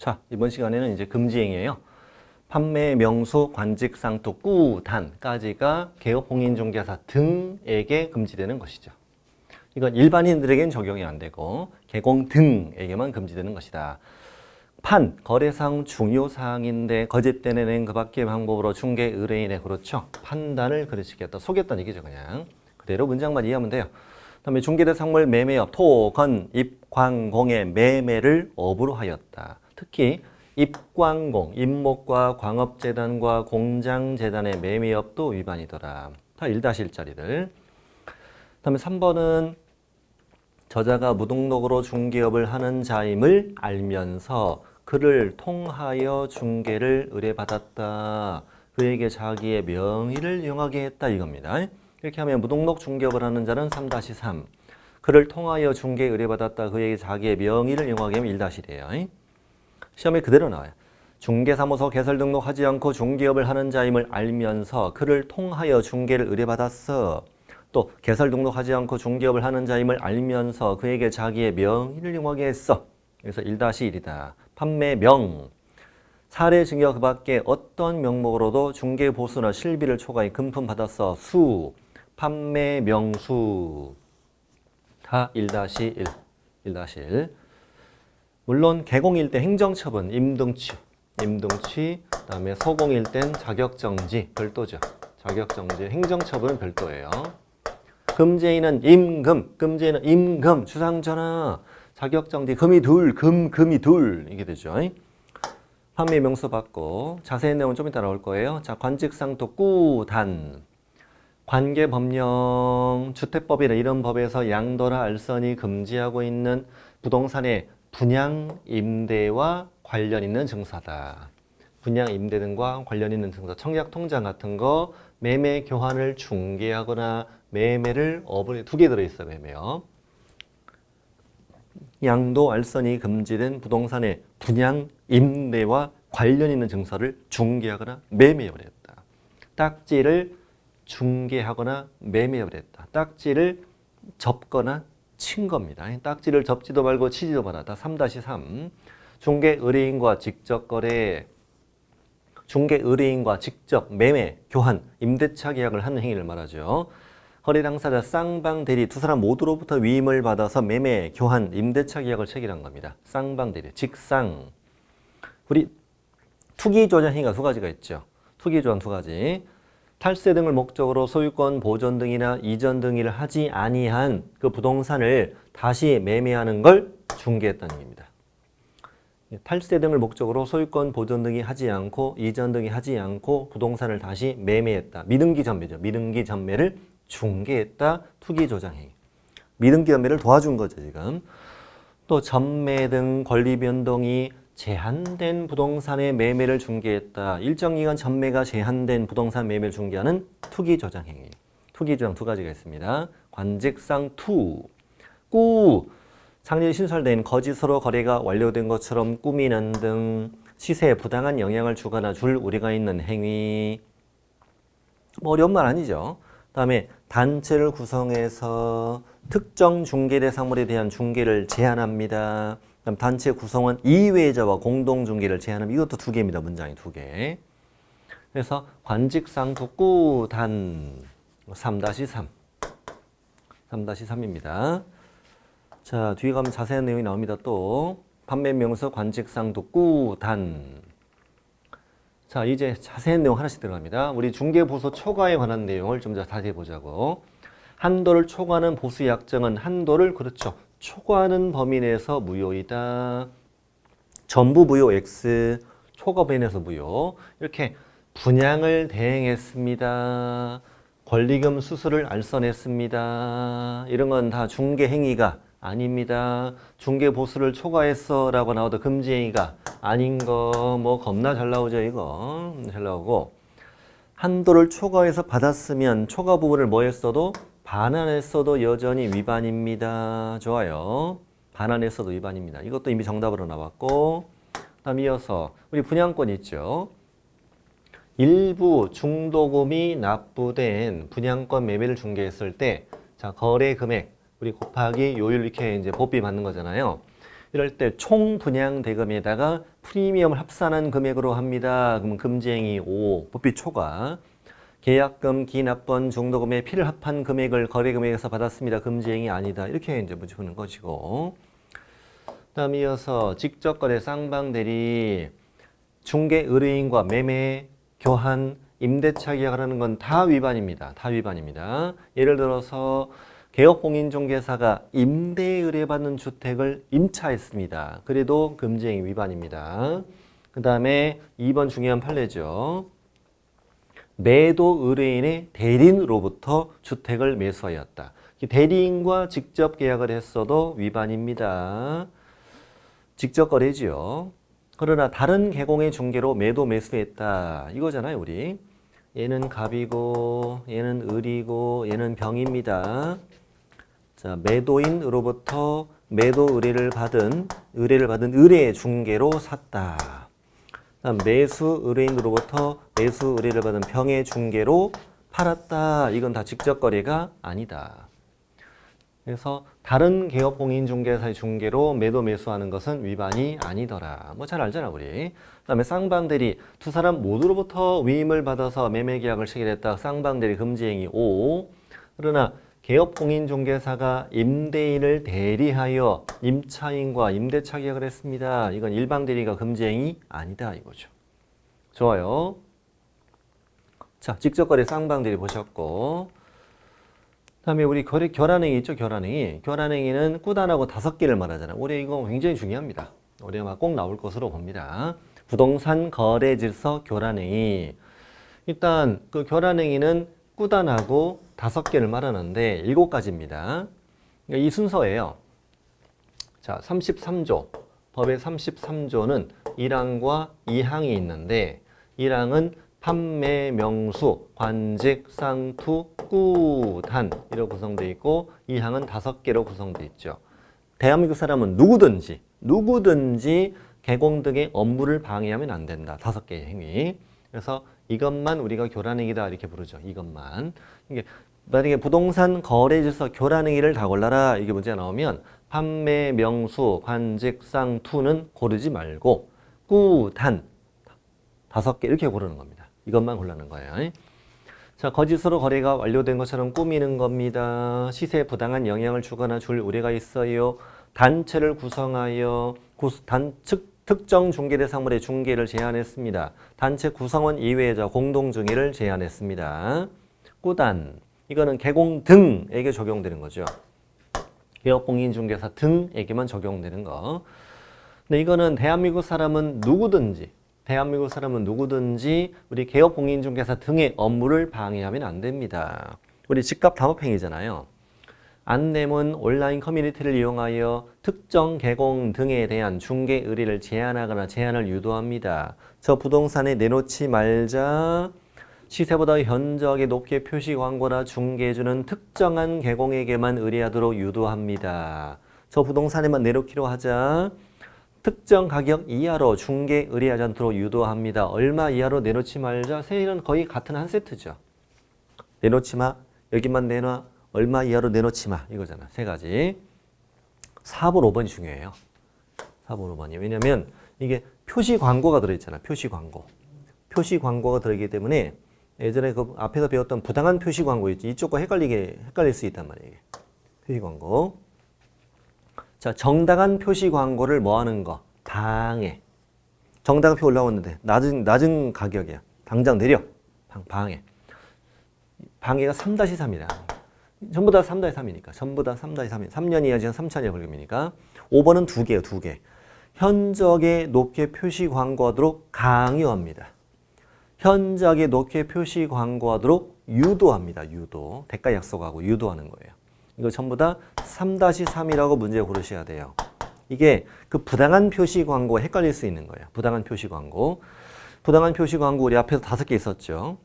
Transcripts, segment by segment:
자, 이번 시간에는 이제 금지행위예요. 판매, 명수, 관직, 상투, 꾸, 단까지가 개업, 공인중개사 등에게 금지되는 것이죠. 이건 일반인들에게는 적용이 안 되고 개공 등에게만 금지되는 것이다. 판, 거래상 중요사항인데 거짓되는 그 밖의 방법으로 중개 의뢰인의 그렇죠. 판단을 그르치겠다. 속였다는 얘기죠. 그냥 그대로 문장만 이해하면 돼요. 그다음에 중개대상물 매매업, 토, 건, 입, 광, 공의 매매를 업으로 하였다. 특히 입광공, 입목과 광업재단과 공장재단의 매매업도 위반이더라. 다 1-1짜리들. 그다음에 3번은 저자가 무등록으로 중개업을 하는 자임을 알면서 그를 통하여 중개를 의뢰받았다. 그에게 자기의 명의를 이용하게 했다 이겁니다. 이렇게 하면 무등록 중개업을 하는 자는 3-3. 그를 통하여 중개 의뢰받았다. 그에게 자기의 명의를 이용하게 하면 1-1이에요. 시험에 그대로 나와요. 중개사무소 개설 등록하지 않고 중개업을 하는 자임을 알면서 그를 통하여 중개를 의뢰받았어. 또 개설 등록하지 않고 중개업을 하는 자임을 알면서 그에게 자기의 명의를 이용하게 했어. 그래서 1-1이다. 판매 명. 사례 증여 그 밖에 어떤 명목으로도 중개 보수나 실비를 초과해 금품 받았어. 수. 판매 명수. 다 1-1. 1-1. 물론 개공일 때 행정처분, 임등취, 그다음에 소공일 땐 자격정지 별도죠. 자격정지, 행정처분은 별도예요. 금제인은 임금, 금제인은 임금, 주상전화, 자격정지, 금이 둘 이게 되죠. 판매 명수 받고 자세한 내용은 좀 이따 나올 거예요. 자, 관직상토 꾸단. 관계법령, 주택법이나 이런 법에서 양도나 알선이 금지하고 있는 부동산의 분양, 임대와 관련 있는 증서다. 분양, 임대 등과 관련 있는 증서, 청약 통장 같은 거, 매매 교환을 중개하거나 매매를 업을 2개 들어있어요. 매매업. 양도, 알선이 금지된 부동산의 분양, 임대와 관련 있는 증서를 중개하거나 매매업을 했다. 딱지를 중개하거나 매매업을 했다. 딱지를 접거나 친 겁니다. 딱지를 접지도 말고 치지도 마라. 다 3-3. 중개 의뢰인과 직접 거래, 중개 의뢰인과 직접 매매, 교환, 임대차 계약을 하는 행위를 말하죠. 거래 당사자 쌍방 대리 두 사람 모두로부터 위임을 받아서 매매, 교환, 임대차 계약을 체결한 겁니다. 쌍방 대리, 직상. 우리 투기 조정 행위가 2가지가 있죠. 투기 조정 2가지. 탈세 등을 목적으로 소유권 보존 등이나 이전 등을 하지 아니한 그 부동산을 다시 매매하는 걸 중개했다는 얘기입니다. 탈세 등을 목적으로 소유권 보존 등이 하지 않고 이전 등이 하지 않고 부동산을 다시 매매했다. 미등기 전매죠. 미등기 전매를 중개했다. 투기 조장 행위. 미등기 전매를 도와준 거죠, 지금. 또 전매 등 권리 변동이 제한된 부동산의 매매를 중개했다. 일정 기간 전매가 제한된 부동산 매매를 중개하는 투기 조장 행위. 투기 조장 2가지가 있습니다. 관직상 투. 꾸. 상리 신설된 거짓으로 거래가 완료된 것처럼 꾸미는 등 시세에 부당한 영향을 주거나 줄 우려가 있는 행위. 뭐 어려운 말 아니죠. 그다음에 단체를 구성해서 특정 중개대상물에 대한 중개를 제한합니다. 그다음 단체 구성원 이외자와 공동 중개를 제한하면 이것도 2개입니다. 문장이 2개. 그래서 관직상투 꾸단 3-3. 3-3입니다. 자, 뒤에 가면 자세한 내용이 나옵니다. 또 판매 명서 관직상투 꾸단. 자, 이제 자세한 내용 하나씩 들어갑니다. 우리 중개보수 초과에 관한 내용을 좀 더 자세히 보자고. 한도를 초과하는 보수 약정은 한도를 그렇죠. 초과하는 범위 내에서 무효이다. 전부 무효 X, 초과 범위 내에서 무효. 이렇게 분양을 대행했습니다. 권리금 수수를 알선했습니다. 이런 건 다 중개 행위가 아닙니다. 중개 보수를 초과했어 라고 나와도 금지 행위가 아닌 거 뭐 겁나 잘 나오죠. 이거 잘 나오고 한도를 초과해서 받았으면 초과 부분을 뭐 했어도 반환했어도 여전히 위반입니다. 좋아요. 반환했어도 위반입니다. 이것도 이미 정답으로 나왔고 다음 이어서 우리 분양권 있죠. 일부 중도금이 납부된 분양권 매매를 중개했을 때 자, 거래 금액 우리 곱하기 요율 이렇게 이제 법비 받는 거잖아요. 이럴 때 총 분양 대금에다가 프리미엄을 합산한 금액으로 합니다. 그러면 금지행위 5, 부피 초과. 계약금, 기납번, 중도금에 피를 합한 금액을 거래금액에서 받았습니다. 금지행위 아니다. 이렇게 이제 문제 푸는 것이고. 다음 이어서 직접거래 쌍방대리, 중개 의뢰인과 매매, 교환, 임대차 계약을 하는 건 다 위반입니다. 다 위반입니다. 예를 들어서 개업공인중개사가 임대 의뢰받는 주택을 임차했습니다. 그래도 금지행위 위반입니다. 그 다음에 2번 중요한 판례죠. 매도 의뢰인의 대리인으로부터 주택을 매수하였다. 대리인과 직접 계약을 했어도 위반입니다. 직접 거래지요. 그러나 다른 계공의 중개로 매도 매수했다. 이거잖아요, 우리. 얘는 갑이고 얘는 을이고 얘는 병입니다. 자, 매도인으로부터 매도 의뢰를 받은 의뢰 중개로 샀다. 다음 매수 의뢰인으로부터 매수 의뢰를 받은 병의 중개로 팔았다. 이건 다 직접 거래가 아니다. 그래서 다른 개업 공인중개사의 중개로 매도 매수하는 것은 위반이 아니더라. 뭐 잘 알잖아 우리. 그다음에 쌍방대리 두 사람 모두로부터 위임을 받아서 매매 계약을 체결했다. 쌍방대리 금지행위 5. 그러나 개업 공인중개사가 임대인을 대리하여 임차인과 임대차 계약을 했습니다. 이건 일방대리가 금지행위 아니다 이거죠. 좋아요. 자, 직접거래 쌍방대리 보셨고. 다음에 우리 결한행위 있죠, 결한행위. 결한행위는 꾸단하고 5개를 말하잖아요. 올해 이거 굉장히 중요합니다. 올해 아마 꼭 나올 것으로 봅니다. 부동산 거래 질서 결한행위. 일단 그 결한행위는 꾸단하고 5개를 말하는데 7가지입니다. 그러니까 이 순서예요. 자, 33조. 법의 33조는 1항과 2항이 있는데 1항은 판매, 명수, 관직, 쌍투, 꾸단 이로 구성되어 있고 2항은 5개로 구성되어 있죠. 대한민국 사람은 누구든지 개공 등의 업무를 방해하면 안 된다. 5개의 행위. 그래서 이것만 우리가 결한행위다 이렇게 부르죠. 이것만. 이게 만약에 부동산 거래 질서 결한행위를 다 골라라 이게 문제가 나오면 판매, 명수, 관직, 쌍투는 고르지 말고 꾸단 5개 이렇게 고르는 겁니다. 이것만 고르는 거예요. 자, 거짓으로 거래가 완료된 것처럼 꾸미는 겁니다. 시세에 부당한 영향을 주거나 줄 우려가 있어요. 단체를 구성하여 특정 중개대상물의 중개를 제한했습니다. 단체 구성원 이외의 공동중개를 제한했습니다. 꾸단, 이거는 개공 등에게 적용되는 거죠. 개업공인중개사 등에게만 적용되는 거. 근데 이거는 대한민국 사람은 누구든지 우리 개업공인중개사 등의 업무를 방해하면 안 됩니다. 우리 집값 담합행위잖아요. 안내문, 온라인 커뮤니티를 이용하여 특정 개공 등에 대한 중개 의뢰를 제한하거나 제한을 유도합니다. 저 부동산에 내놓지 말자. 시세보다 현저하게 높게 표시 광고나 중개해주는 특정한 개공에게만 의뢰하도록 유도합니다. 저 부동산에만 내놓기로 하자. 특정 가격 이하로 중개 의뢰하지 않도록 유도합니다. 얼마 이하로 내놓지 말자. 세일은 거의 같은 한 세트죠. 내놓지 마. 여기만 내놔. 얼마 이하로 내놓지 마. 이거잖아. 3가지. 4번, 5번이 중요해요. 4번, 5번이. 왜냐면 이게 표시 광고가 들어있잖아. 표시 광고. 표시 광고가 들어있기 때문에 예전에 그 앞에서 배웠던 부당한 표시 광고 있지. 이쪽과 헷갈릴 수 있단 말이에요. 표시 광고. 자, 정당한 표시 광고를 뭐 하는 거? 방해. 정당한 표 올라왔는데 낮은 가격이야. 당장 내려. 방해. 방해가 3-3이라. 전부 다 3-3이니까. 전부 다 3-3. 3년 이하 지금 3천 이하 벌금이니까. 5번은 2개예요. 2개. 현저하게 높게 표시 광고하도록 강요합니다. 현저하게 높게 표시 광고하도록 유도합니다. 유도. 대가 약속하고 유도하는 거예요. 이거 전부 다 3-3이라고 문제 고르셔야 돼요. 이게 그 부당한 표시 광고 헷갈릴 수 있는 거예요. 부당한 표시 광고. 부당한 표시 광고 우리 앞에서 5개 있었죠.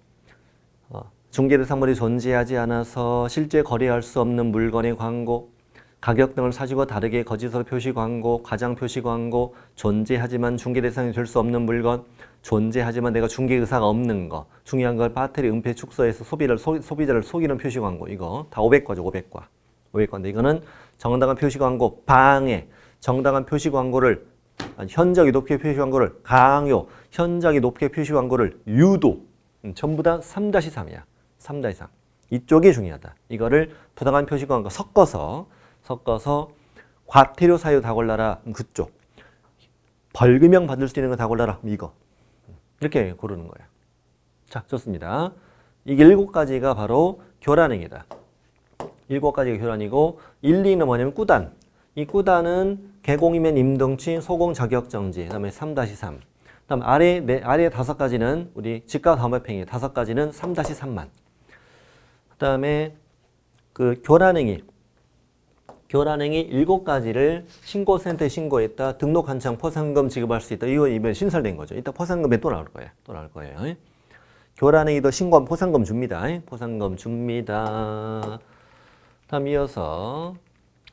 중개대상물이 존재하지 않아서 실제 거래할 수 없는 물건의 광고, 가격 등을 사실과 다르게 거짓으로 표시 광고, 과장 표시 광고, 존재하지만 중개대상이 될 수 없는 물건, 존재하지만 내가 중개 의사가 없는 거, 중요한 걸 배터리 은폐 축소해서 소비자를 속이는 표시 광고, 이거 다 500과죠. 500과. 500과인데 이거는 정당한 표시 광고, 방해, 정당한 표시 광고를 현저하게 높게 표시 광고를 강요, 현저하게 높게 표시 광고를 유도 전부 다 3-3이야. 3-3. 이쪽이 중요하다. 이거를 부당한 표시 광고 섞어서 과태료 사유 다 골라라. 그쪽. 벌금형 받을 수 있는 거 다 골라라. 이거. 이렇게 고르는 거예요. 자, 좋습니다. 이게 7가지가 바로 교란행위다. 7가지가 교란이고 1, 2는 뭐냐면 꾸단. 이 꾸단은 개공이면 임등치, 소공 자격정지. 그다음에 3-3. 그다음 아래 5가지는 우리 직가담합행위 5가지는 3-3만. 그다음에 그 교란행위 7가지를 신고센터에 신고했다. 등록 한창 포상금 지급할 수 있다. 이거 이번에 신설된 거죠. 이따 포상금에 또 나올 거예요. 교란행위도 신고하면 포상금 줍니다. 포상금 줍니다. 다음 이어서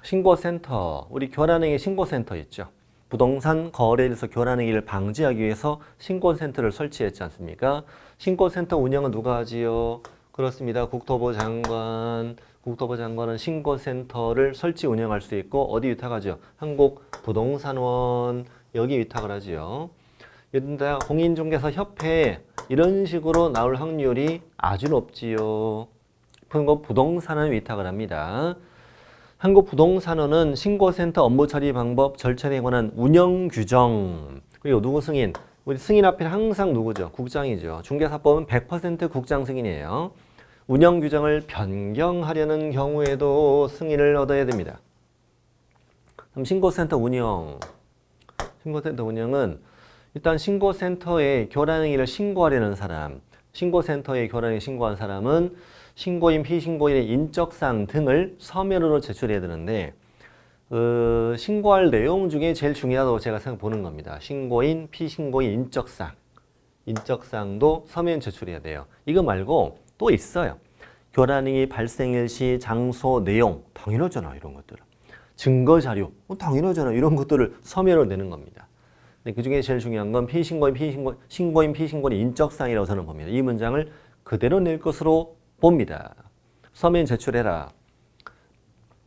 신고센터. 우리 교란행위 신고센터 있죠. 부동산 거래에서 교란행위를 방지하기 위해서 신고센터를 설치했지 않습니까? 신고센터 운영은 누가 하지요? 그렇습니다. 국토부 장관. 국토부 장관은 신고센터를 설치 운영할 수 있고 어디 위탁하죠? 한국부동산원 여기 위탁을 하지요. 이런데 공인중개사협회 이런 식으로 나올 확률이 아주 높지요. 부동산원 위탁을 합니다. 한국부동산원은 신고센터 업무 처리 방법, 절차에 관한 운영 규정 그리고 누구 승인? 우리 승인 앞에 항상 누구죠? 국장이죠. 중개사법은 100% 국장 승인이에요. 운영 규정을 변경하려는 경우에도 승인을 얻어야 됩니다. 그럼 신고센터 운영은 일단 신고센터에 교란행위를 신고하려는 사람, 신고센터에 교란행위 신고한 사람은 신고인, 피신고인의 인적사항 등을 서면으로 제출해야 되는데 신고할 내용 중에 제일 중요하다고 제가 보는 겁니다. 신고인, 피신고인 인적사항도 서면 제출해야 돼요. 이거 말고 또 있어요. 교란행위 발생일 시 장소 내용 당연하잖아. 이런 것들은 증거 자료 당연하잖아. 이런 것들을 서면으로 내는 겁니다. 근데 그중에 제일 중요한 건 신고인, 피신고인 인적사항이라고 저는 봅니다. 이 문장을 그대로 낼 것으로 봅니다. 서면 제출해라.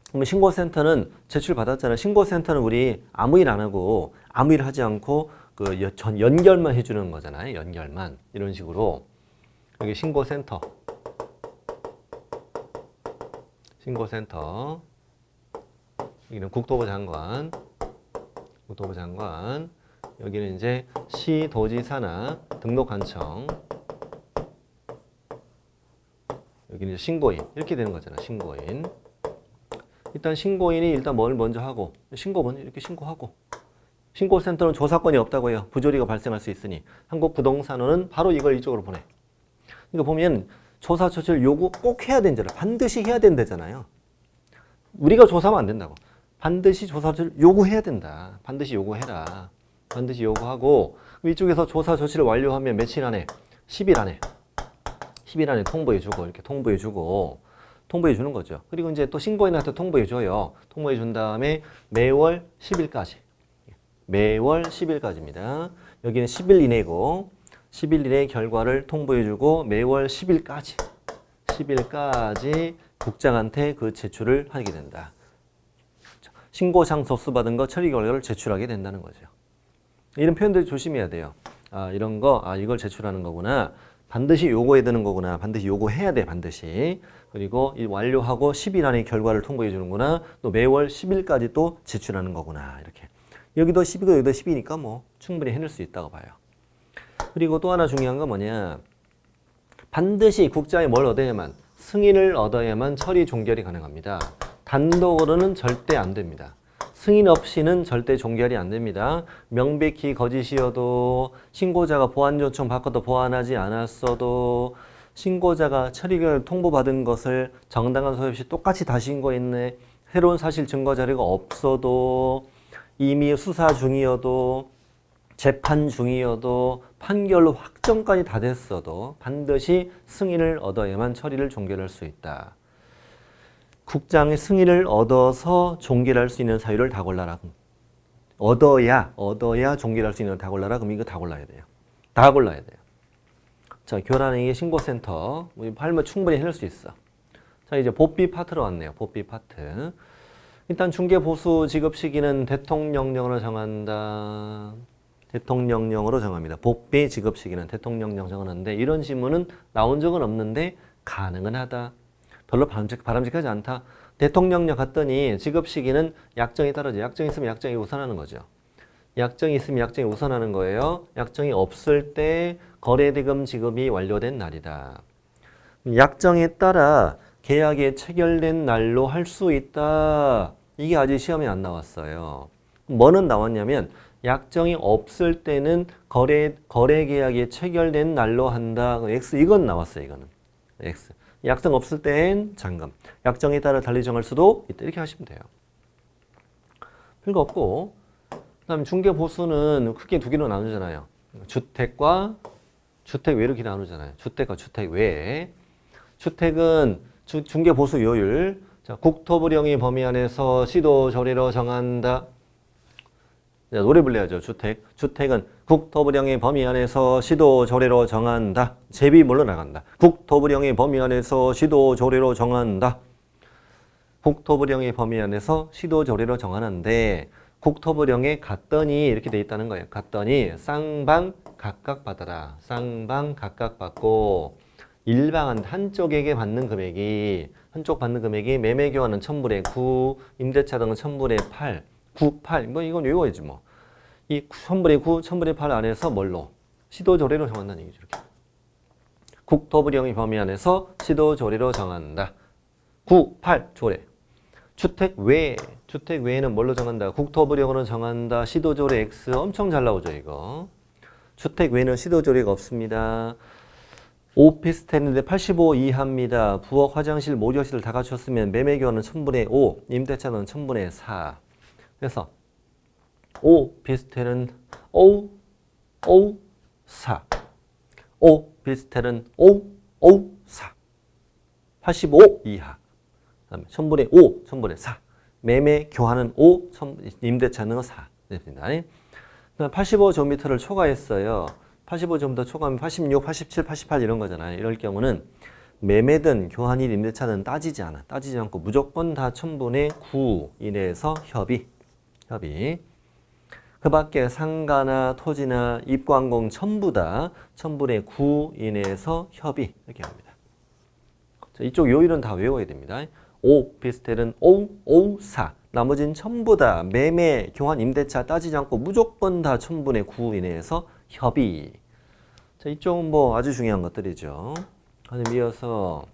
그러면 신고센터는 제출받았잖아요. 신고센터는 우리 아무 일 안 하고 아무 일 하지 않고 그 연결만 해주는 거잖아요. 연결만 이런 식으로 여기 신고센터 여기는 국토부 장관 여기는 이제 시도지사나 등록관청 여기는 이제 신고인 이렇게 되는 거잖아. 신고인 일단 신고인이 일단 뭘 먼저 하고 이렇게 신고하고 신고센터는 조사권이 없다고 해요. 부조리가 발생할 수 있으니 한국부동산원은 바로 이걸 이쪽으로 보내. 그러니까 보면 조사 조치를 요구 꼭 해야 된잖아요. 반드시 해야 된다잖아요. 우리가 조사하면 안 된다고. 반드시 조사 조치를 요구해야 된다. 반드시 요구해라. 반드시 요구하고 이쪽에서 조사 조치를 완료하면 며칠 안에 10일 안에 통보해주고 이렇게 통보해 주는 거죠. 그리고 이제 또 신고인한테 통보해 줘요. 통보해 준 다음에 매월 10일까지입니다. 여기는 10일 이내고 10일 이내 결과를 통보해 주고 매월 10일까지 국장한테 그 제출을 하게 된다. 신고장 접수받은 거 처리 결과를 제출하게 된다는 거죠. 이런 표현들 조심해야 돼요. 이런 거 이걸 제출하는 거구나. 반드시 요구해야 되는 거구나. 반드시 요구해야 돼. 반드시. 그리고 이 완료하고 10일 안에 결과를 통보해 주는구나. 또 매월 10일까지 또 제출하는 거구나. 이렇게. 여기도 10이고 여기도 10이니까 뭐 충분히 해낼 수 있다고 봐요. 그리고 또 하나 중요한 건 뭐냐. 반드시 국장이 뭘 얻어야만 승인을 얻어야만 처리 종결이 가능합니다. 단독으로는 절대 안 됩니다. 승인 없이는 절대 종결이 안 됩니다. 명백히 거짓이어도 신고자가 보안 요청 받고도 보완하지 않았어도 신고자가 처리결 통보받은 것을 정당한 소요 없이 똑같이 다 신고했네. 새로운 사실 증거 자료가 없어도 이미 수사 중이어도 재판 중이어도 판결로 확정까지 다 됐어도 반드시 승인을 얻어야만 처리를 종결할 수 있다. 국장의 승인을 얻어서 종결할 수 있는 사유를 다 골라라. 얻어야 종결할 수 있는 다 골라라. 그럼 이거 다 골라야 돼요. 다 골라야 돼요. 자, 교란행위 신고센터. 할면 충분히 해낼 수 있어. 자, 이제 복비 파트로 왔네요. 복비 파트. 일단 중개보수 지급 시기는 대통령령으로 정한다. 대통령령으로 정합니다. 복비 지급 시기는 대통령령 정하는데 이런 질문은 나온 적은 없는데 가능은 하다. 별로 바람직하지 않다. 대통령령 갔더니 지급 시기는 약정에 따르죠. 약정이 있으면 약정이 우선하는 거죠. 약정이 있으면 약정이 우선하는 거예요. 약정이 없을 때 거래대금 지급이 완료된 날이다. 약정에 따라 계약이 체결된 날로 할 수 있다. 이게 아직 시험에 안 나왔어요. 뭐는 나왔냐면 약정이 없을 때는 거래 계약이 체결된 날로 한다. X 이건 나왔어요. 이거는 X. 약정 없을 땐 잔금. 약정에 따라 달리 정할 수도 있다. 이렇게 하시면 돼요. 별거 없고. 그다음에 중개보수는 크게 두 개로 나누잖아요. 주택과 주택 외 이렇게 나누잖아요. 주택과 주택 외. 주택은 중개보수 요율. 자, 국토부령이 범위 안에서 시도 조례로 정한다. 자, 노래 불러야죠. 주택은 국토부령의 범위 안에서 시도 조례로 정한다. 제비 물러나간다. 국토부령의 범위 안에서 시도 조례로 정한다. 국토부령의 범위 안에서 시도 조례로 정하는데 국토부령에 갔더니 이렇게 돼 있다는 거예요. 갔더니 쌍방 각각 받아라. 쌍방 각각 받고 일방한 한쪽에게 받는 금액이 한쪽 받는 금액이 매매교환은 1000불에 9, 임대차 등은 1000불에 8, 9, 8. 뭐 이건 외워야지 뭐. 이 1000불에 9, 1000불에 8 안에서 뭘로? 시도조례로 정한다는 얘기죠. 이렇게. 국토부령의 범위 안에서 시도조례로 정한다. 9, 8 조례. 주택 외에는 뭘로 정한다? 국토부령으로 정한다. 시도조례 X 엄청 잘 나오죠 이거. 주택 외에는 시도조례가 없습니다. 오피스텔인데 85 이하입니다. 부엌, 화장실, 모조실 다 갖췄으면 매매교환은 1000분의 5, 임대차는 1000분의 4. 그래서 오피스텔은 4. 오피스텔은 4. 85 이하. 그다음에 1000분의 5, 1000분의 4. 매매 교환은 5, 임대차는 4. 됐습니다. 85제곱미터를 초과했어요. 85제곱미터 초과하면 86, 87, 88 이런 거잖아요. 이럴 경우는 매매든 교환일, 임대차는 따지지 않아. 따지지 않고 무조건 다 1000분의 9 이내에서 협의. 그 밖에 상가나 토지나 입관공 전부 다 1000분의 9 이내에서 협의. 이렇게 합니다. 자, 이쪽 요일은 다 외워야 됩니다. 오피스텔은 4. 나머지는 전부 다 매매, 교환, 임대차 따지지 않고 무조건 다 1000분의 9 이내에서 협의. 자, 이쪽은 뭐 아주 중요한 것들이죠. 이어서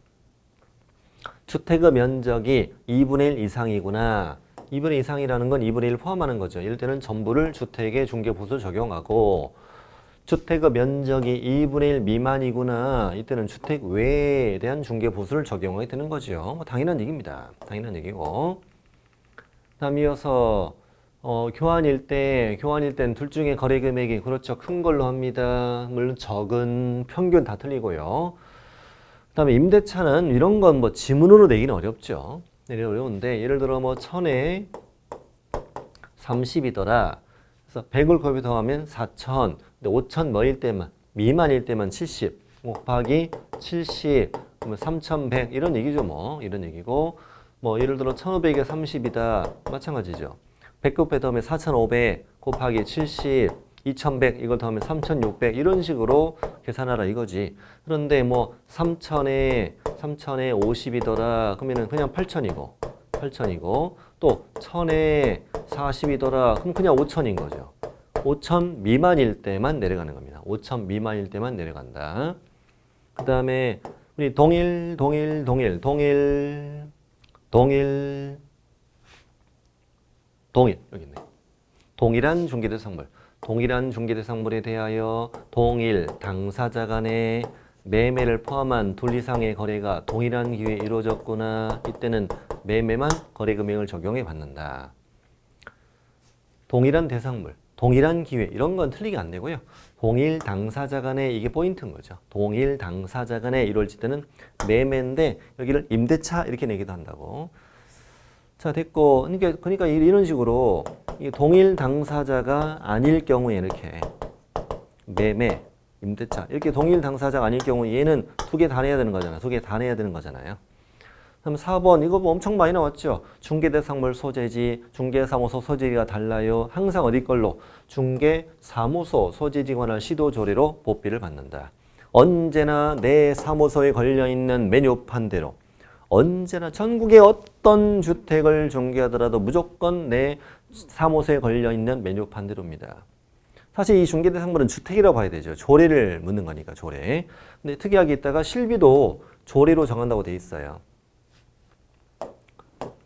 주택의 면적이 2분의 1 이상이구나. 2분의 1 이상이라는 건 2분의 1 포함하는 거죠. 이럴 때는 전부를 주택의 중개보수 적용하고 주택의 면적이 2분의 1 미만이구나. 이때는 주택 외에 대한 중개보수를 적용하게 되는 거죠. 뭐 당연한 얘기입니다. 당연한 얘기고. 다음 이어서 교환일 때는 둘 중에 거래 금액이 그렇죠. 큰 걸로 합니다. 물론 적은 평균 다 틀리고요. 그다음에 임대차는 이런 건 뭐 지문으로 내기는 어렵죠. 내기 어려운데 예를 들어 뭐 1000에 30이더라. 그래서 100을 곱해 더하면 4000. 근데 5000 뭐일 때만 미만일 때만 70 곱하기 70 그러면 3100 이런 얘기죠. 뭐 이런 얘기고 뭐 예를 들어 1500에 30이다. 마찬가지죠. 100 곱해 더하면 4500 곱하기 70 2100 이걸 더하면 3600 이런 식으로 계산하라 이거지. 그런데 뭐 3000에 50이더라. 그러면은 그냥 8000이고 또 1000에 40이더라. 그럼 그냥 5000인 거죠. 5000 미만일 때만 내려가는 겁니다. 5000 미만일 때만 내려간다. 그 다음에 우리 동일 여기 있네. 동일한 중개대상물. 동일한 중개대상물에 대하여 동일 당사자 간의 매매를 포함한 둘 이상의 거래가 동일한 기회에 이루어졌구나. 이때는 매매만 거래금액을 적용해 받는다. 동일한 대상물, 동일한 기회 이런 건 틀리게 안 되고요. 동일 당사자 간에 이게 포인트인 거죠. 동일 당사자 간에 이루어질 때는 매매인데 여기를 임대차 이렇게 내기도 한다고. 자, 됐고. 그러니까 이런 식으로 동일 당사자가 아닐 경우에 이렇게 매매, 임대차 이렇게 동일 당사자가 아닐 경우 얘는 두 개 다 내야 되는 거잖아요. 두 개 다 내야 되는 거잖아요. 그럼 4번 이거 뭐 엄청 많이 나왔죠. 중개대상물 소재지, 중개사무소 소재지가 달라요. 항상 어디 걸로? 중개사무소 소재지 관할 시도조례로 보비를 받는다. 언제나 내 사무소에 걸려있는 메뉴판대로 언제나 전국의 어떤 주택을 중개하더라도 무조건 내 사무소에 걸려있는 메뉴판대로입니다. 사실 이 중개대상물은 주택이라고 봐야 되죠. 조례를 묻는 거니까 조례. 근데 특이하게 있다가 실비도 조례로 정한다고 돼 있어요.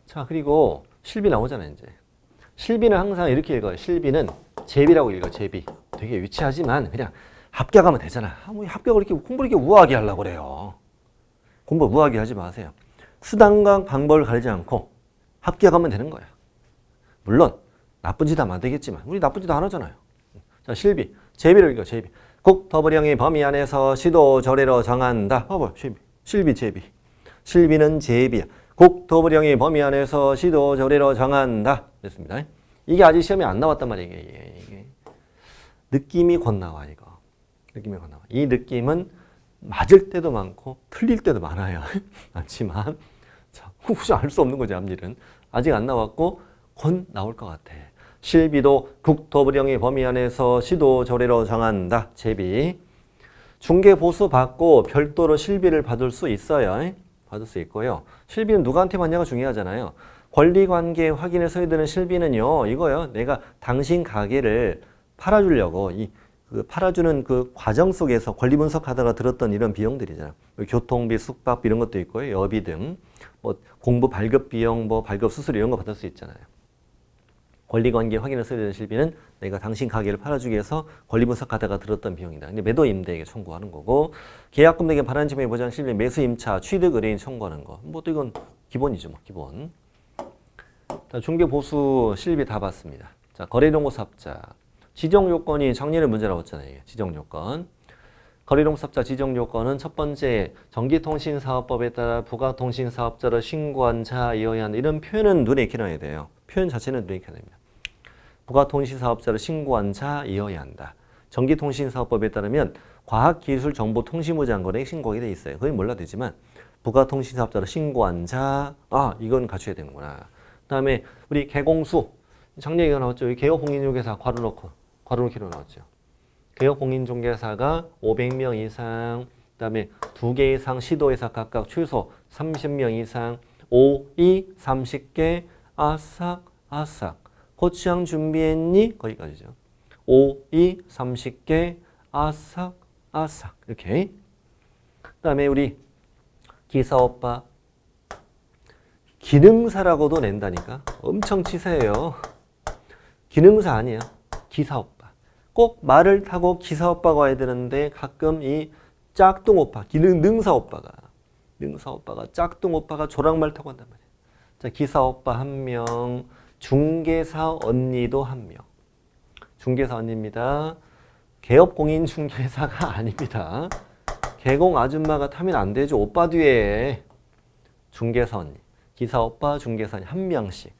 자, 그리고 실비 나오잖아요, 이제. 실비는 항상 이렇게 읽어요. 실비는 제비라고 읽어요, 제비. 되게 유치하지만 그냥 합격하면 되잖아. 뭐 합격을 이렇게 공부를 이렇게 우아하게 하려고 그래요. 공부 우아하게 하지 마세요. 수단과 방법을 가리지 않고 합격하면 되는 거야. 물론 나쁜 짓 하면 안 되겠지만 우리 나쁜 짓 안 하잖아요. 자, 실비. 제비를 읽어, 제비. 국토부령의 범위 안에서 시도조례로 정한다. 봐봐, 실비. 실비, 제비. 실비는 제비야. 국토부령의 범위 안에서 시도조례로 정한다. 됐습니다. 이게 아직 시험에 안 나왔단 말이에요. 이게. 느낌이 곧 나와, 이거. 느낌이 곧 나와. 이 느낌은 맞을 때도 많고 틀릴 때도 많아요. 많지만 자, 혹시 알 수 없는 거지, 앞일은. 아직 안 나왔고 곧 나올 것 같아. 실비도 국토부령의 범위 안에서 시도조례로 정한다. 제비. 중개보수 받고 별도로 실비를 받을 수 있어요. 받을 수 있고요. 실비는 누구한테 받냐가 중요하잖아요. 권리관계 확인에 서야 실비는요. 이거요. 내가 당신 가게를 팔아주려고 그 팔아주는 그 과정 속에서 권리 분석하다가 들었던 이런 비용들이잖아요. 교통비, 숙박비 이런 것도 있고요. 여비 등. 뭐 공부 발급 비용, 뭐 발급 수수료 이런 거 받을 수 있잖아요. 권리관계 확인을 써야 되는 실비는 내가 당신 가게를 팔아주기 위해서 권리 분석하다가 들었던 비용이다. 근데 매도 임대에게 청구하는 거고, 계약금 내게 반환 지명의 보장 실비 매수 임차 취득 의뢰인 청구하는 거. 뭐 또 이건 기본이죠, 뭐 기본. 자, 중개 보수 실비 다 봤습니다. 자, 거래동호 사업자 지정 요건이 작년에 문제 나왔잖아요. 이게 지정 요건. 거래동 사업자 지정 요건은 첫 번째 전기통신사업법에 따라 부가통신사업자로 신고한 자이어야 한다. 이런 표현은 눈에 익혀놔야 돼요. 표현 자체는 눈에 익혀야 됩니다. 부가통신사업자로 신고한 자이어야 한다. 전기통신사업법에 따르면 과학기술정보통신부 장관에게 신고하게 돼 있어요. 그건 몰라도 되지만 부가통신사업자로 신고한 자, 이건 갖춰야 되는구나. 그 다음에 우리 개공수, 작년에 이거 나왔죠. 개업공인중개사 괄호놓기로 나왔죠. 개업공인중개사가 500명 이상, 그 다음에 2개 이상 시도에서 각각 최소 30명 이상, 5, 2, 30개, 아삭. 고추장 준비했니? 거기까지죠. 5, 2, 30개, 아삭. 이렇게. 그 다음에 우리 기사오빠. 기능사라고도 낸다니까. 엄청 치사해요. 기능사 아니에요. 기사오빠. 꼭 말을 타고 기사오빠가 와야 되는데 가끔 이 짝퉁오빠, 능사오빠가 짝퉁오빠가 조랑말 타고 한단 말이에요. 자, 기사오빠 1명, 중개사 언니도 1명. 중개사 언니입니다. 개업공인중개사가 아닙니다. 개공 아줌마가 타면 안 되죠. 오빠 뒤에 중개사 언니. 기사 오빠, 중개사 언니 1명씩.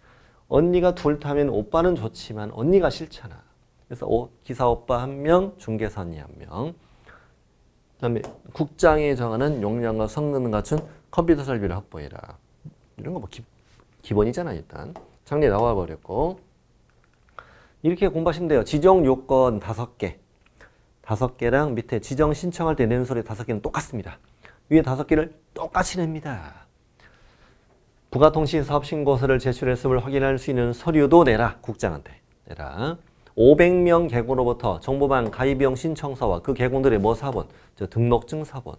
언니가 둘 타면 오빠는 좋지만 언니가 싫잖아. 그래서 기사 오빠 1명, 중개사 언니 1명. 그 다음에 국장이 정하는 용량과 성능을 갖춘 컴퓨터 설비를 확보해라. 이런 거 뭐 기본이잖아, 일단. 작년에 나와버렸고. 이렇게 공부하시면 돼요. 지정 요건 5개. 5개랑 밑에 지정 신청할 때 내는 소리 5개는 똑같습니다. 위에 5개를 똑같이 냅니다. 부가통신사업 신고서를 제출했음을 확인할 수 있는 서류도 내라. 국장한테 내라. 500명 개공으로부터 정보망 가입비용 신청서와 그 개공들의 뭐 사본? 등록증 사본.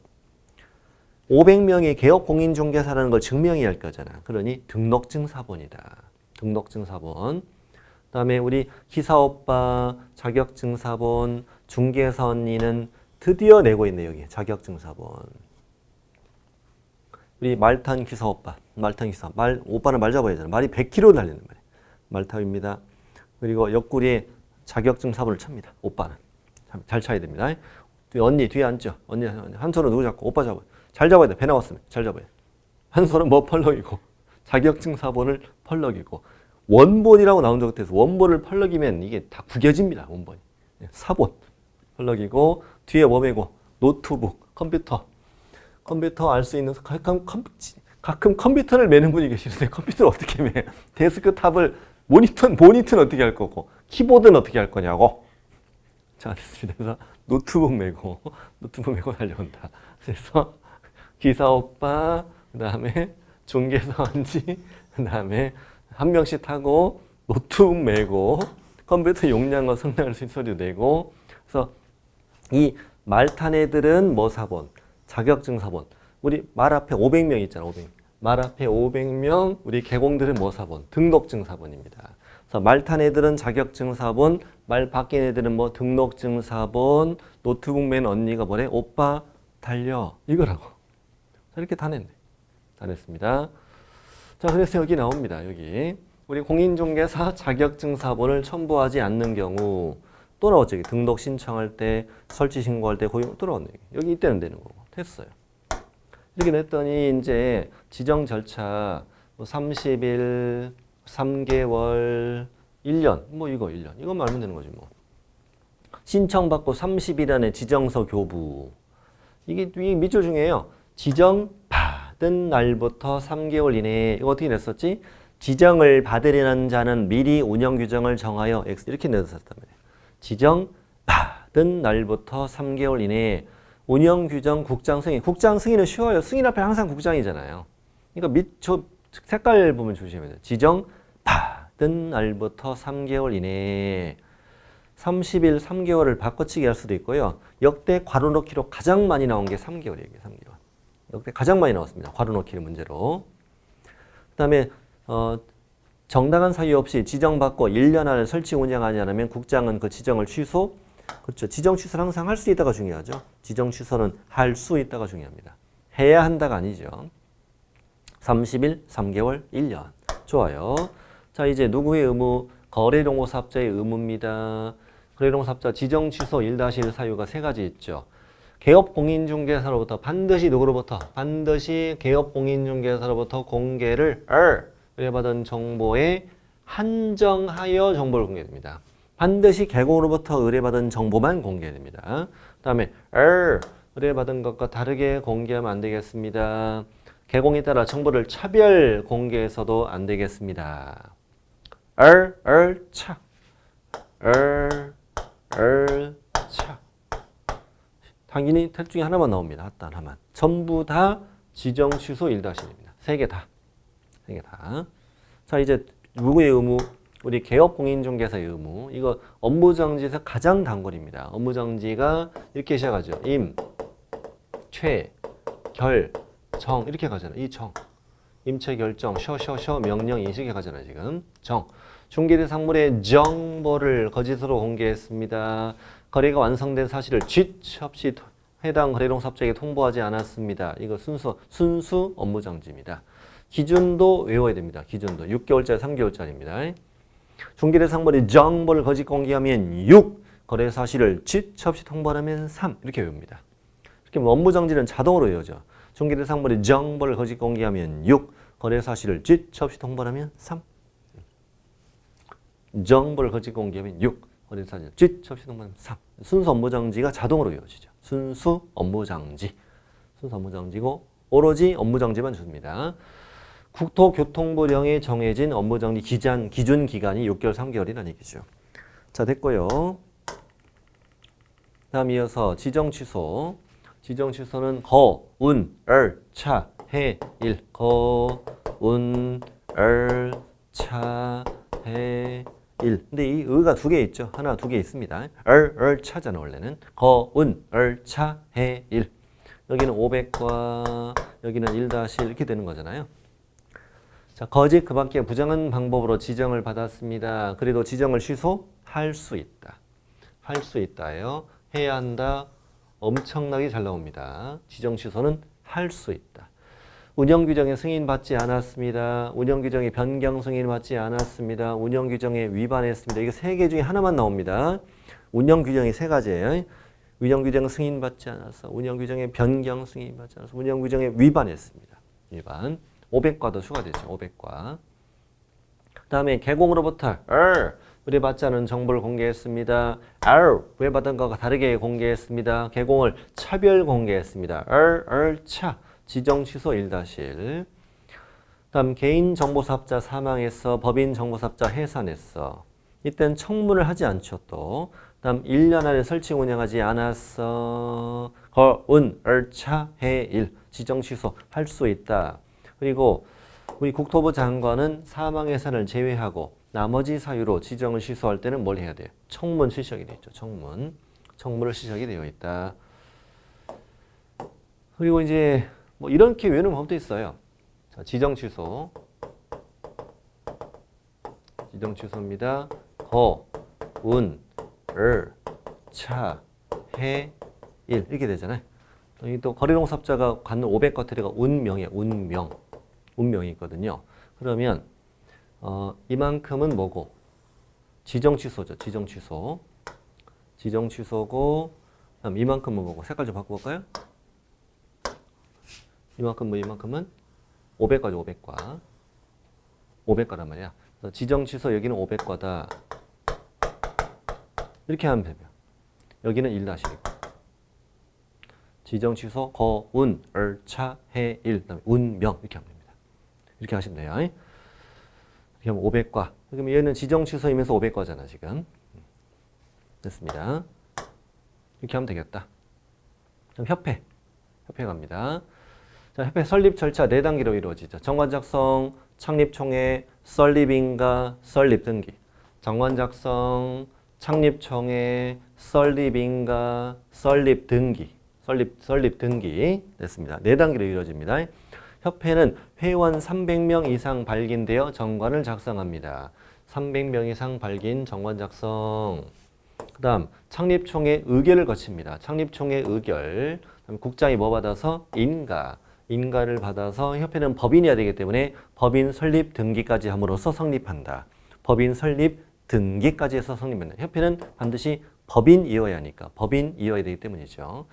500명의 개업공인중개사라는 걸 증명해야 할 거잖아. 그러니 등록증 사본이다. 등록증 사본. 그 다음에 우리 기사오빠 자격증 사본, 중개사 언니는 드디어 내고 있네, 여기. 자격증 사본. 우리 말탄 기사오빠, 오빠는 말 잡아야 되잖아. 말이 100km 달리는 말이야. 말탑입니다. 그리고 옆구리에 자격증 사본을 찹니다. 오빠는. 잘 차야 됩니다. 언니 뒤에 앉죠. 언니 한 손은 누구 잡고? 오빠 잡아요. 잘 잡아야 돼. 배 나왔으면 잘 잡아야 돼. 한 손은 뭐 펄럭이고 자격증 사본을 펄럭이고 원본이라고 나온 적 같아서 원본을 펄럭이면 이게 다 구겨집니다. 원본이. 사본 펄럭이고 뒤에 뭐 메고 노트북, 컴퓨터 알 수 있는 가끔 컴퓨터를 매는 분이 계시는데 컴퓨터를 어떻게 매? 데스크탑을 모니터는 어떻게 할 거고 키보드는 어떻게 할 거냐고. 자, 됐습니다. 그래서 노트북 메고 달려온다. 그래서 기사 오빠, 그 다음에 중개사 언지, 그 다음에 한 명씩 타고 노트북 메고 컴퓨터 용량과 성능을 소리도 내고. 그래서 이 말 탄 애들은 뭐 사본? 자격증 사본. 우리 말 앞에 500명 있잖아, 500명. 말 앞에 500명, 우리 개공들은 뭐 사본? 등록증 사본입니다. 그래서 말 탄 애들은 자격증 사본, 말 바뀐 애들은 뭐 등록증 사본, 노트북 맨 언니가 뭐래? 오빠 달려. 이거라고. 이렇게 다 냈네. 다 냈습니다. 자, 그래서 여기 나옵니다. 여기. 우리 공인중개사 자격증 사본을 첨부하지 않는 경우 또 나왔죠. 등록 신청할 때, 설치 신고할 때 고용 또 나왔네. 여기 이때는 되는 거고. 됐어요. 이렇게 냈더니 이제 지정 절차 뭐 30일, 3개월, 1년 뭐 이거 1년 이것만 알면 되는 거지 뭐. 신청받고 30일 안에 지정서 교부. 이게 밑줄 중에요. 지정 받은 날부터 3개월 이내에 이거 어떻게 냈었지? 지정을 받으려는 자는 미리 운영 규정을 정하여 X 이렇게 냈었단 말이에요. 지정 받은 날부터 3개월 이내에 운영 규정 국장 승인. 국장 승인은 쉬워요. 승인 앞에 항상 국장이잖아요. 그러니까 저 색깔 보면 조심해야 돼요. 지정 받은 날부터 3개월 이내에 30일, 3개월을 바꿔치기 할 수도 있고요. 역대 괄호 넣기로 가장 많이 나온 게 3개월이에요. 3개월. 역대 가장 많이 나왔습니다. 괄호 넣기를 문제로. 그 다음에 정당한 사유 없이 지정받고 1년 안에 설치 운영하지 않으면 국장은 그 지정을 취소. 그렇죠. 지정 취소는 항상 할 수 있다가 중요하죠. 지정 취소는 할 수 있다가 중요합니다. 해야 한다가 아니죠. 30일, 3개월, 1년. 좋아요. 자, 이제 누구의 의무? 거래동호사업자의 의무입니다. 거래동호사업자 지정 취소 1-1 사유가 세 가지 있죠. 개업공인중개사로부터 반드시 누구로부터? 반드시 개업공인중개사로부터 공개를 의뢰받은 정보에 한정하여 정보를 공개됩니다. 반드시 개공으로부터 의뢰받은 정보만 공개됩니다. 그 다음에 의뢰받은 것과 다르게 공개하면 안 되겠습니다. 개공에 따라 정보를 차별 공개해서도 안 되겠습니다. 차. 당연히 택 중에 하나만 나옵니다. 단 하나만. 전부 다 지정 취소 1-1입니다. 세 개 다. 세 개 다. 자, 이제 누구의 의무? 우리 개업공인중개사의 의무. 이거 업무정지에서 가장 단골입니다. 업무정지가 이렇게 시작하죠. 임, 최, 결, 정 이렇게 가잖아요. 이 정. 임체 결정, 명령, 인식에 가잖아요. 지금. 정. 중개대상물의 정보를 거짓으로 공개했습니다. 거래가 완성된 사실을 쥐없이 해당 거래동사업자에게 통보하지 않았습니다. 이거 순수 업무정지입니다. 기준도 외워야 됩니다. 기준도 6개월짜리, 3개월짜리입니다. 중개대상물의 정보를 거짓 공개하면 6, 거래 사실을 쥐없이 통보하면 3 이렇게 외웁니다. 이렇게 업무정지는 자동으로 외워져. 중개대상물의 정보를 거짓 공개하면 6, 거래 사실을 쥐없이 통보하면 3. 정보를 거짓 공개하면 6, 거래 사실을 쥐없이 통보하면 3. 순수 업무정지가 자동으로 외워지죠. 순수 업무정지. 순수 업무정지고 오로지 업무정지만 줍니다. 국토교통부령에 정해진 업무정지 기준 기간이 6개월, 3개월이라는 얘기죠. 자, 됐고요. 다음 이어서 지정 취소. 지정 취소는 거, 운, 차, 해, 일. 거, 운, 차, 해, 일. 근데 이 의가 두 개 있죠. 하나, 두 개 있습니다. 차잖아, 원래는. 거, 운, 차, 해, 일. 여기는 500과 여기는 1-1 이렇게 되는 거잖아요. 자, 거짓 그 밖에 부정한 방법으로 지정을 받았습니다. 그래도 지정을 취소할 수 있다. 할 수 있다예요. 해야 한다. 엄청나게 잘 나옵니다. 지정 취소는 할 수 있다. 운영규정에 승인받지 않았습니다. 운영규정에 변경 승인받지 않았습니다. 운영규정에 위반했습니다. 이거 세 개 중에 하나만 나옵니다. 운영규정이 세 가지예요. 운영규정 승인받지 않았어. 운영규정에 변경 승인받지 않았어. 운영규정에 위반했습니다. 위반. 500과도 추가되죠. 500과. 그 다음에 개공으로부터 의뢰받지 않은 정보를 공개했습니다. 의뢰받은 것과 다르게 공개했습니다. 개공을 차별 공개했습니다. 차. 지정 취소 1-1. 다음 개인정보사업자 사망했어. 법인정보사업자 해산했어. 이때는 청문을 하지 않죠. 또 다음 1년 안에 설치 운영하지 않았어. 거운, 얼차, 해일 지정 취소할 수 있다. 그리고 우리 국토부 장관은 사망 해산을 제외하고 나머지 사유로 지정을 취소할 때는 뭘 해야 돼요? 청문 실시하게 되어 있죠. 청문을 실시하게 되어 있다. 그리고 이제 뭐 이렇게 외우는 법도 있어요. 자, 지정 취소입니다. 거, 운, 을, 차, 해, 일 이렇게 되잖아요. 여기 또 거래농사업자가 갖는 500과태료가 운명이에요. 운명이 있거든요. 그러면 이만큼은 뭐고? 지정 취소죠. 지정 취소고 그다음 이만큼은 뭐고? 색깔 좀 바꿔볼까요? 이만큼은 500과죠. 500과란 말이야. 그래서 지정 취소 여기는 500과다. 이렇게 하면 되면 여기는 1-1이고 지정 취소 거운 얼차 해일 그다음에 운명 이렇게 하면 됩니다. 이렇게 하시면 돼요. 이렇게 하면 500과. 그러면 얘는 지정 취소이면서 500과잖아 지금. 됐습니다. 이렇게 하면 되겠다. 그럼 협회 갑니다. 자, 협회 설립 절차 4단계로 이루어지죠. 정관 작성, 창립 총회, 설립인가, 설립 등기. 정관 작성, 창립 총회, 설립인가, 설립 등기. 설립 등기 됐습니다. 4단계로 이루어집니다. 협회는 회원 300명 이상 발기되어 정관을 작성합니다. 300명 이상 발기인 정관 작성. 그 다음 창립총회 의결을 거칩니다. 창립총회 의결. 그다음 국장이 뭐 받아서? 인가를 받아서 협회는 법인이어야 되기 때문에 법인 설립 등기까지 함으로써 성립한다. 법인 설립 등기까지 해서 성립한다. 협회는 반드시 법인이어야 하니까. 법인이어야 되기 때문이죠.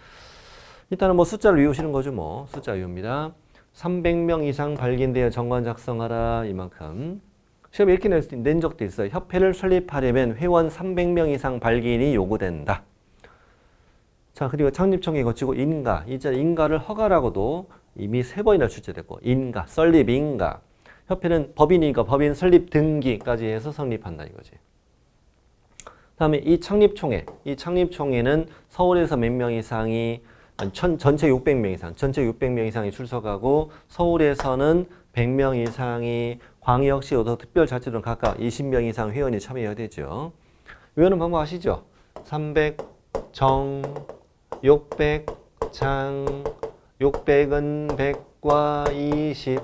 일단은 뭐 숫자를 외우시는 거죠. 뭐 숫자 외웁니다. 300명 이상 발기되어 정관 작성하라. 이만큼. 시험에 이렇게 낸 적도 있어요. 협회를 설립하려면 회원 300명 이상 발기인이 요구된다. 자, 그리고 창립총회 거치고 인가를 허가라고도 이미 3번이나 출제됐고 설립 인가. 협회는 법인이니까 법인 설립 등기까지 해서 성립한다 이거지. 다음에 이 창립총회는 서울에서 몇 명 이상이 전체 600명 이상이 출석하고 서울에서는 100명 이상이 광역시도 특별자치도는 각각 20명 이상 회원이 참여해야 되죠. 외우는 방법 아시죠? 300정, 600장, 600은 100과 20.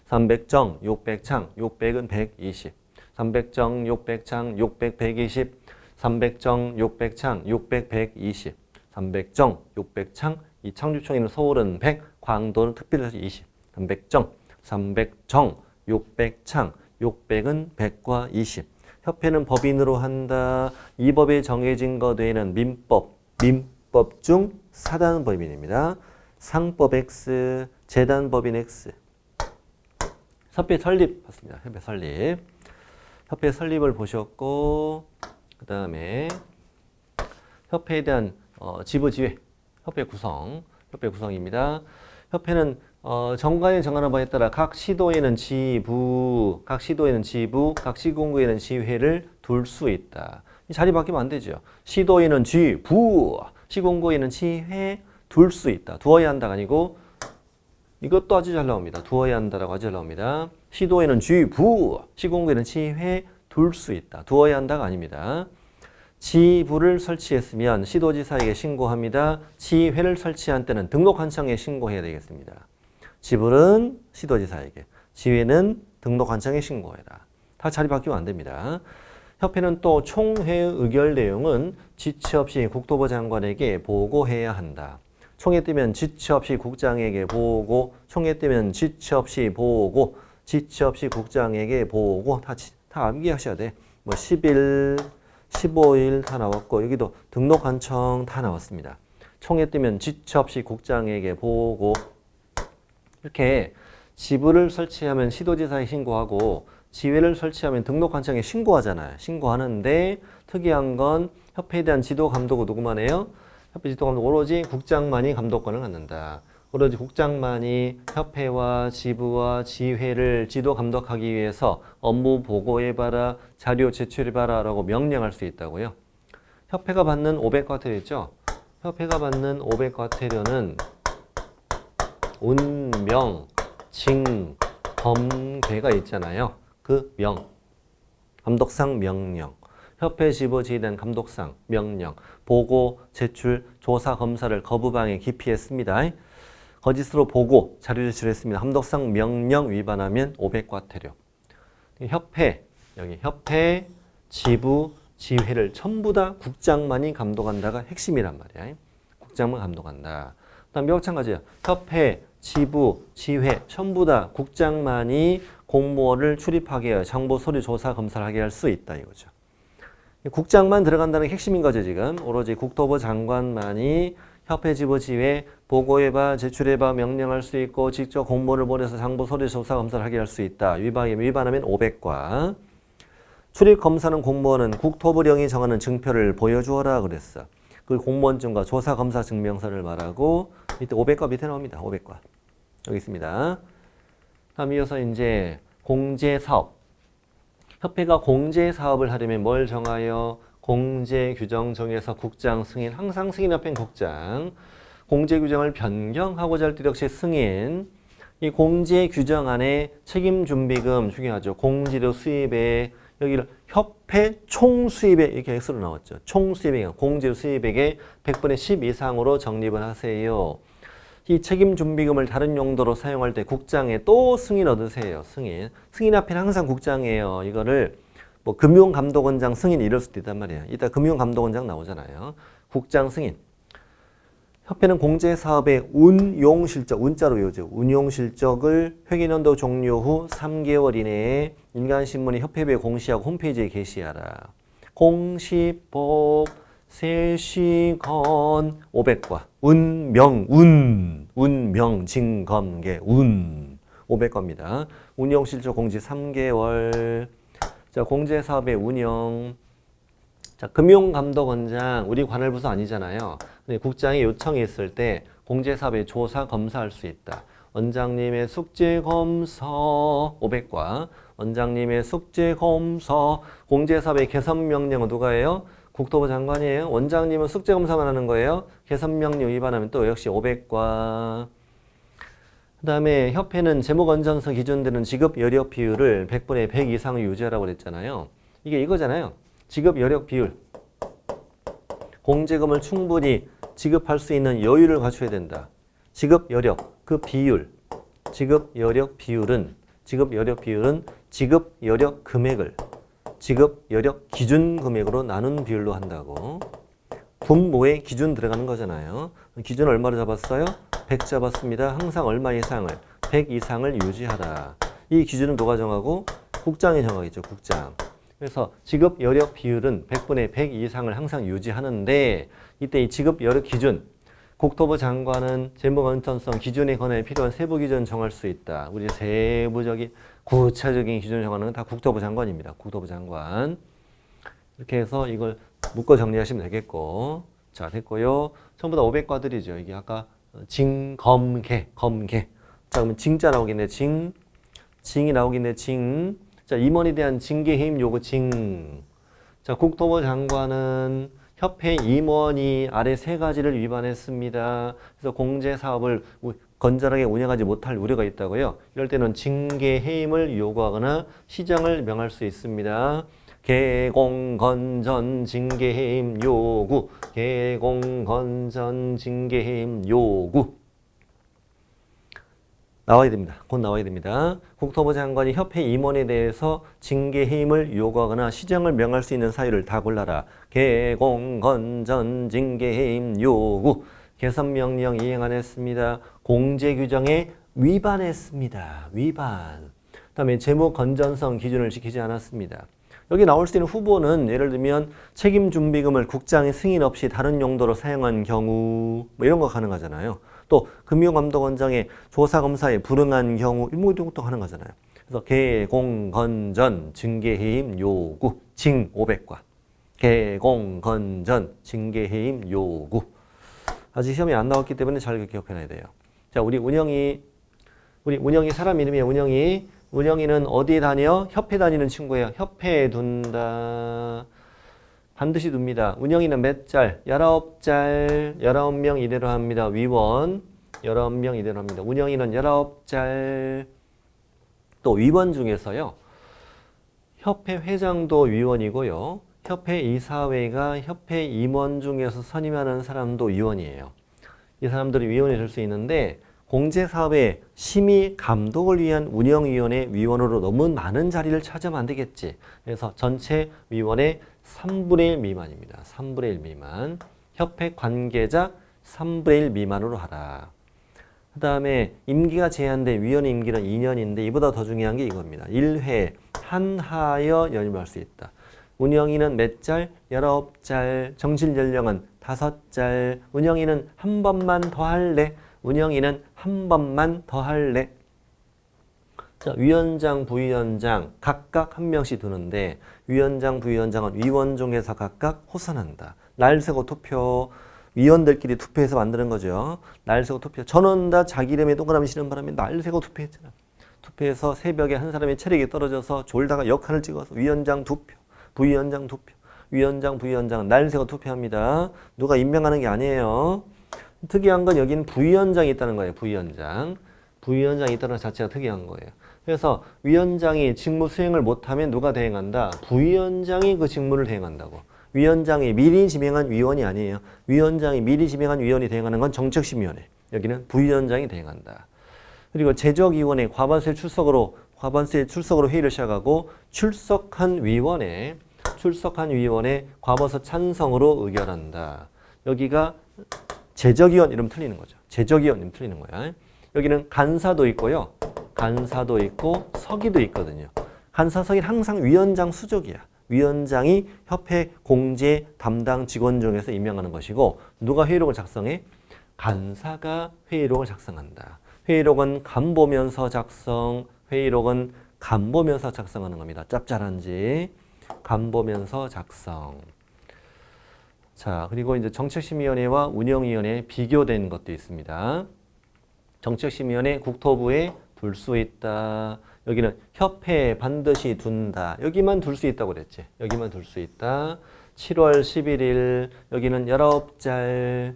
300정, 600창, 600은 120. 300정, 600창, 600, 120. 300정, 600창, 600, 120. 300정, 600창, 이 창립총회는 서울은 100, 광도는 특별자치 20. 300정, 600창, 600은 100과 20. 협회는 법인으로 한다. 이 법에 정해진 것 외에는 민법 중 사단법인입니다. 상법 X, 재단법인 X. 협회 설립 봤습니다. 협회 설립을 보셨고 그 다음에 협회에 대한 지부지회, 협회 구성입니다. 협회는 정관이 정하는 바에 따라 각 시도에는 지부, 각 시군구에는 지회를 둘 수 있다. 이 자리 바뀌면 안 되죠. 시도에는 지부, 시군구에는 지회 둘 수 있다. 두어야 한다가 아니고 이것도 아주 잘 나옵니다. 두어야 한다라고 아주 잘 나옵니다. 시도에는 지부, 시군구에는 지회 둘 수 있다. 두어야 한다가 아닙니다. 지부를 설치했으면 시도지사에게 신고합니다. 지회를 설치한 때는 등록관청에 신고해야 되겠습니다. 지부는 시도지사에게, 지회는 등록관청에 신고해라. 다 자리 바뀌면 안 됩니다. 협회는 또 총회 의결 내용은 지체 없이 국토부 장관에게 보고해야 한다. 총회 뜨면 지체 없이 국장에게 보고, 총회 뜨면 지체 없이 보고, 지체 없이 국장에게 보고 다 암기하셔야 돼. 뭐 10일, 15일 다 나왔고 여기도 등록관청 다 나왔습니다. 총회 뜨면 지체 없이 국장에게 보고. 이렇게 지부를 설치하면 시도지사에 신고하고 지회를 설치하면 등록관청에 신고하잖아요. 신고하는데 특이한 건 협회에 대한 지도 감독은 누구만 해요? 협회 지도 감독 오로지 국장만이 감독권을 갖는다. 오로지 국장만이 협회와 지부와 지회를 지도 감독하기 위해서 업무 보고해봐라, 자료 제출해봐라 라고 명령할 수 있다고요. 협회가 받는 500과태료 있죠? 협회가 받는 500과태료는 운, 명, 징, 검, 괴가 있잖아요. 그 명, 감독상 명령, 협회 지부 지휘에 대한 감독상 명령, 보고, 제출, 조사, 검사를 거부방해 기피했습니다. 거짓으로 보고, 자료 제출했습니다. 감독상 명령 위반하면 500과태료. 협회, 여기 협회, 지부, 지회를 전부 다 국장만이 감독한다가 핵심이란 말이야. 국장만 감독한다. 그다음 마찬가지예요. 협회, 지부, 지회 전부 다 국장만이 공모를 출입하게 해요. 정보 서류 조사 검사를 하게 할 수 있다 이거죠. 국장만 들어간다는 게 핵심인 거죠 지금. 오로지 국토부 장관만이 협회, 지부, 지회 보고해봐, 제출해봐 명령할 수 있고 직접 공모를 보내서 정보 서류 조사 검사를 하게 할 수 있다. 위반하면 500과. 출입 검사는 공무원은 국토부령이 정하는 증표를 보여주어라 그랬어. 그 공무원증과 조사 검사 증명서를 말하고 밑에 500과 밑에 나옵니다. 500과. 여기 있습니다. 다음 이어서 이제 공제사업. 협회가 공제사업을 하려면 뭘 정하여? 공제규정 정해서 국장, 승인. 항상 승인협회는 국장. 공제규정을 변경하고자 할 때 역시 승인. 이 공제규정 안에 책임준비금 중요하죠. 공지료 수입에 여기를 협회 총수입액 이렇게 X로 나왔죠. 총수입액, 공제료 수입액의 100분의 10 이상으로 적립을 하세요. 이 책임준비금을 다른 용도로 사용할 때 국장에 또 승인 얻으세요. 승인. 승인 앞에는 항상 국장이에요. 이거를 뭐 금융감독원장 승인 이럴 수도 있단 말이에요. 이따 금융감독원장 나오잖아요. 국장 승인. 협회는 공제사업의 운용실적, 운자로 외우죠. 운용실적을 회계연도 종료 후 3개월 이내에 인간신문의 협회부에 공시하고 홈페이지에 게시하라. 공시법, 세시건, 500과. 운명, 징검계, 500과입니다. 운용실적 공지 3개월. 자, 공제사업의 운영. 자, 금융감독원장, 우리 관할부서 아니잖아요. 근데 국장이 요청이 있을 때 공제사업에 조사, 검사할 수 있다. 원장님의 숙제검사 500과, 원장님의 숙제검사, 공제사업의 개선명령은 누가 해요? 국토부 장관이에요. 원장님은 숙제검사만 하는 거예요. 개선명령 위반하면 또 역시 500과. 그 다음에 협회는 재무건전성 기준되는 지급 여력 비율을 100분의 100 이상을 유지하라고 그랬잖아요. 이게 이거잖아요. 지급 여력 비율. 공제금을 충분히 지급할 수 있는 여유를 갖춰야 된다. 지급 여력, 그 비율. 지급 여력 비율은 지급 여력 금액을 지급 여력 기준 금액으로 나눈 비율로 한다고. 분모에 기준 들어가는 거잖아요. 기준 얼마로 잡았어요? 100 잡았습니다. 항상 얼마 이상을? 100 이상을 유지하라. 이 기준은 누가 정하고? 국장이 정하겠죠. 국장. 그래서 지급 여력 비율은 100분의 100 이상을 항상 유지하는데 이때 이 지급 여력 기준 국토부 장관은 재무건전성 기준에 관해 필요한 세부 기준 정할 수 있다. 우리 세부적인 구체적인 기준 정하는 건 다 국토부 장관입니다. 국토부 장관. 이렇게 해서 이걸 묶어 정리하시면 되겠고. 자, 됐고요. 전부 다 500과들이죠. 이게 아까 징검계, 검계. 자, 그러면 징자 나오겠네. 징이 나오겠네. 징. 자, 임원에 대한 징계 해임 요구 징. 자, 국토부 장관은 협회 임원이 아래 세 가지를 위반했습니다. 그래서 공제 사업을 건전하게 운영하지 못할 우려가 있다고요. 이럴 때는 징계 해임을 요구하거나 시정을 명할 수 있습니다. 개공건전 징계해임 요구. 개공건전 징계해임 요구. 나와야 됩니다. 곧 나와야 됩니다. 국토부 장관이 협회 임원에 대해서 징계해임을 요구하거나 시정을 명할 수 있는 사유를 다 골라라. 개공건전 징계해임 요구. 개선명령 이행 안 했습니다. 공제규정에 위반했습니다. 위반. 그 다음에 재무건전성 기준을 지키지 않았습니다. 여기 나올 수 있는 후보는 예를 들면 책임준비금을 국장의 승인 없이 다른 용도로 사용한 경우 뭐 이런 거 가능하잖아요. 또 금융감독원장의 조사검사에 불응한 경우 이런 것도 가능하잖아요. 그래서 개공건전 징계해임 요구 징 500과 개공건전 징계해임 요구. 아직 시험이 안 나왔기 때문에 잘 기억해놔야 돼요. 자, 우리 운영이 사람 이름이에요. 운영이는 어디 다녀? 협회 다니는 친구예요. 협회에 둔다. 반드시 둡니다. 운영이는 몇 짤? 19짤. 19명 이대로 합니다. 위원 19명 이대로 합니다. 운영이는 19짤. 또 위원 중에서요. 협회 회장도 위원이고요. 협회 이사회가 협회 임원 중에서 선임하는 사람도 위원이에요. 이 사람들이 위원이 될 수 있는데 공제사회 심의 감독을 위한 운영위원회 위원으로 너무 많은 자리를 차지하면 안 되겠지. 그래서 전체 위원의 3분의 1 미만입니다. 3분의 1 미만. 협회 관계자 3분의 1 미만으로 하라. 그 다음에 임기가 제한된 위원의 임기는 2년인데 이보다 더 중요한 게 이겁니다. 1회 한 하여 연임할 수 있다. 운영위는 몇 짤? 19짤. 정실 연령은 5짤. 운영위는 한 번만 더 할래. 운영위는 한 번만 더 할래. 자, 위원장, 부위원장 각각 한 명씩 두는데 위원장, 부위원장은 위원 중에서 각각 호선한다. 날 세고 투표. 위원들끼리 투표해서 만드는 거죠. 날 세고 투표. 전원 다 자기 이름에 동그라미 치는 바람에 날 세고 투표했잖아. 투표해서 새벽에 한 사람이 체력이 떨어져서 졸다가 역할을 찍어서 위원장 2표, 부위원장 2표. 위원장, 부위원장은 날 세고 투표합니다. 누가 임명하는 게 아니에요. 특이한 건 여기는 부위원장이 있다는 거예요. 부위원장. 부위원장이 있다는 것 자체가 특이한 거예요. 그래서 위원장이 직무 수행을 못하면 누가 대행한다? 부위원장이 그 직무를 대행한다고. 위원장이 미리 지명한 위원이 아니에요. 위원장이 미리 지명한 위원이 대행하는 건 정책심의위원회. 여기는 부위원장이 대행한다. 그리고 제적위원회 과반수의 출석으로 회의를 시작하고 출석한 위원회 과반수 찬성으로 의결한다. 여기가 제적위원 이름 틀리는 거죠. 제적위원 이름 틀리는 거야. 여기는 간사도 있고요. 간사도 있고 서기도 있거든요. 간사, 서기는 항상 위원장 수족이야. 위원장이 협회 공제 담당 직원 중에서 임명하는 것이고 누가 회의록을 작성해? 간사가 회의록을 작성한다. 회의록은 간보면서 회의록은 간보면서 작성하는 겁니다. 짭짤한지 간보면서 작성. 자, 그리고 이제 정책심의위원회와 운영위원회 비교된 것도 있습니다. 정책심의위원회 국토부에 둘 수 있다. 여기는 협회에 반드시 둔다. 여기만 둘 수 있다고 그랬지. 여기만 둘 수 있다. 7월 11일 여기는 19짤.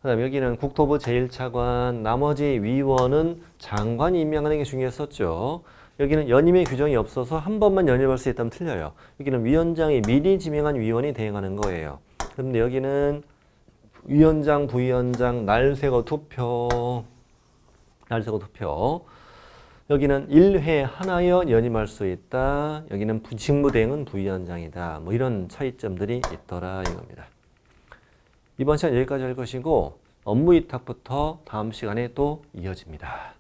그 다음에 여기는 국토부 제1차관 나머지 위원은 장관이 임명하는 게 중요했었죠. 여기는 연임의 규정이 없어서 한 번만 연임할 수 있다면 틀려요. 여기는 위원장이 미리 지명한 위원이 대행하는 거예요. 그런데 여기는 위원장, 부위원장, 날 세고 투표. 여기는 1회 하나여 연임할 수 있다. 여기는 직무대행은 부위원장이다. 뭐 이런 차이점들이 있더라 이겁니다. 이번 시간 여기까지 할 것이고 업무 위탁부터 다음 시간에 또 이어집니다.